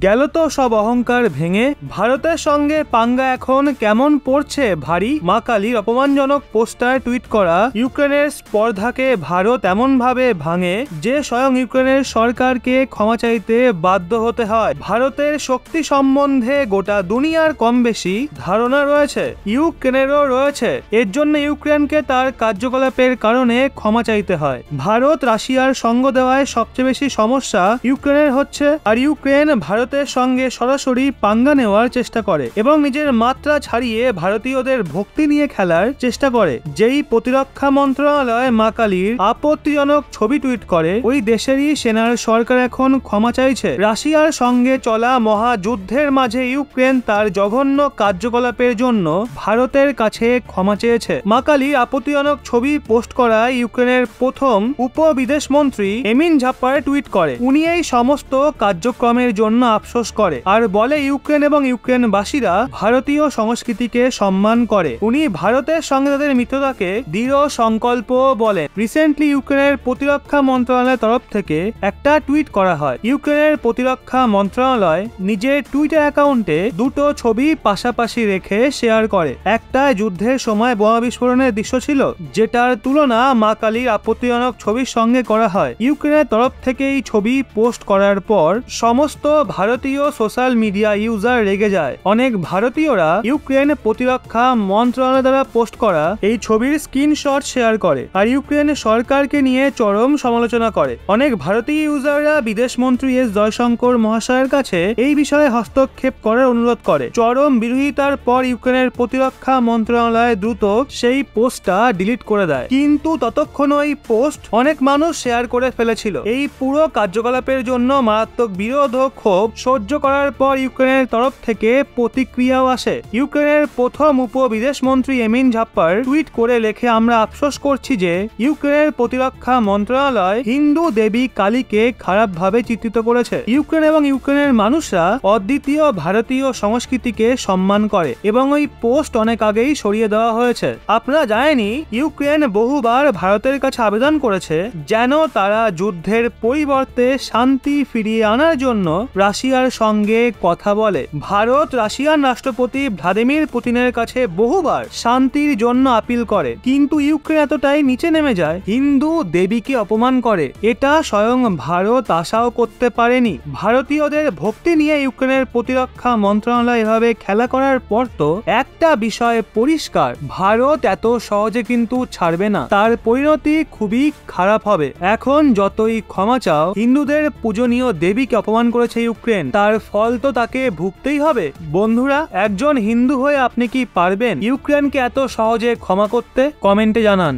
গেল তো সব অহংকার ভেঙে। ভারতের সঙ্গে পাঙ্গা এখন কেমন পড়ছে ভারী। মা কালীর অপমানজনক পোস্টার টুইট করা ইউক্রেনের স্পর্ধাকে ভারত এমন ভাবে ভাঙে যে স্বয়ং ইউক্রেনের সরকারকে ক্ষমা চাইতে বাধ্য হতে হয়। ভারতের শক্তি সম্বন্ধে গোটা দুনিয়ার কম বেশি ধারণা রয়েছে, ইউক্রেনেরও রয়েছে। এর জন্য ইউক্রেনকে তার কার্যকলাপের কারণে ক্ষমা চাইতে হয়। ভারত রাশিয়ার সঙ্গ দেওয়ায় সবচেয়ে বেশি সমস্যা ইউক্রেনের হচ্ছে, আর ইউক্রেন ভারতের সঙ্গে সরাসরি পাঙ্গা নেওয়ার চেষ্টা করে এবং নিজের মাত্রা ছাড়িয়ে ভারতীয়দের ভক্তি নিয়ে খেলার চেষ্টা করে। যেই প্রতিরক্ষা মন্ত্রণালয় মা কালীর আপত্তিজনক ছবি টুইট করে, ওই দেশেরই সেনার সরকার এখন ক্ষমা চাইছে। রাশিয়ার সঙ্গে চলা মহাযুদ্ধের মাঝে ইউক্রেন তার জঘন্য কার্যকলাপের জন্য ভারতের কাছে ক্ষমা চেয়েছে। মা কালীর আপত্তিজনক ছবি পোস্ট করা ইউক্রেনের প্রথম উপবিদেশমন্ত্রী এমিন ঝাপ্পার টুইট করে। উনি এই সমস্ত কার্যক্রমের জন্য আফসোস করে আর বলে ইউক্রেন এবং ইউক্রেনবাসীরা ভারতীয় সংস্কৃতিকে সম্মান করে। উনি ভারতের সঙ্গে তাদের মিত্রতাকে দৃঢ় সংকল্প বলেন। রিসেন্টলি ইউক্রেনের প্রতিরক্ষা মন্ত্রণালয়ের তরফ থেকে একটা টুইট করা হয়। ইউক্রেনের প্রতিরক্ষা মন্ত্রণালয় নিজের টুইটার অ্যাকাউন্টে দুটো ছবি পাশাপাশি রেখে শেয়ার করে। একটা যুদ্ধের সময় বোমা বিস্ফোরণের দৃশ্য ছিল, যেটার তুলনা মা কালীর আপত্তিজনক ছবির সঙ্গে করা হয়। ইউক্রেনের তরফ থেকে এই ছবি পোস্ট করার পর সমস্ত ভারতীয় সোশ্যাল মিডিয়া ইউজার রেগে যায়। অনেক ভারতীয়রা ইউক্রেন প্রতিরক্ষা মন্ত্রণালয় দ্বারা পোস্ট করা এই ছবির স্ক্রিনশট শেয়ার করে আর ইউক্রেন সরকারকে নিয়ে চরম সমালোচনা করে। অনেক ভারতীয় ইউজাররা বিদেশমন্ত্রী এস জয়শঙ্কর মহাশয়ের কাছে এই বিষয়ে হস্তক্ষেপ করার অনুরোধ করে। চরম বিরোধিতার পর ইউক্রেনের প্রতিরক্ষা মন্ত্রণালয় দ্রুত সেই পোস্টটা ডিলিট করে দেয়, কিন্তু ততক্ষণও এই পোস্ট অনেক মানুষ শেয়ার করে ফেলেছিল। এই পুরো কার্যকলাপের জন্য মারাত্মক বিরোধ ও ক্ষোভ সহ্য করার পর ইউক্রেনের তরফ থেকে প্রতিক্রিয়াও আসে। ইউক্রেনের প্রথম উপবিদেশমন্ত্রী এমিন ঝাপ্পার টুইট করে লেখে, আমরা আফসোস করছি যে ইউক্রেনের প্রতিরক্ষা মন্ত্রণালয় হিন্দু দেবী কালীকে খারাপভাবে চিত্রিত করেছে। ইউক্রেন এবং ইউক্রেনের মানুষরা অদ্বিতীয় ভারতীয় সংস্কৃতিকে সম্মান করে এবং ওই পোস্ট অনেক আগেই সরিয়ে দেওয়া হয়েছে। আপনারা জানেনই ইউক্রেন বহুবার ভারতের কাছে আবেদন করেছে যেন তারা যুদ্ধের পরিবর্তে শান্তি ফিরিয়ে আনার জন্য রাশিয়ার সঙ্গে কথা বলে। ভারত রাশিয়ান রাষ্ট্রপতি ভ্লাদিমির পুতিনের কাছে বহুবার শান্তির জন্য আপিল করে, কিন্তু ইউক্রেন এতটাই নিচে নেমে যায়, হিন্দু দেবীকে অপমান করে। এটা স্বয়ং ভারত আশাও করতে পারেনি। ভারতীয়দের ভক্তি নিয়ে ইউক্রেনের প্রতিরক্ষা মন্ত্রণালয় এভাবে খেলা করার পর তো একটা বিষয় পরিষ্কার, ভারত এত সহজে কিন্তু ছাড়বে না, তার পরিণতি খুবই খারাপ হবে। এখন যতই ক্ষমা চাও, হিন্দুদের পূজনীয় দেবীকে অপমান করেছে ইউক্রেন, তার ফল তো তাকে ভুগতেই হবে। বন্ধুরা, একজন হিন্দু হয়ে আপনি কি পারবেন ইউক্রেনকে এত সহজে ক্ষমা করতে? কমেন্টে জানান।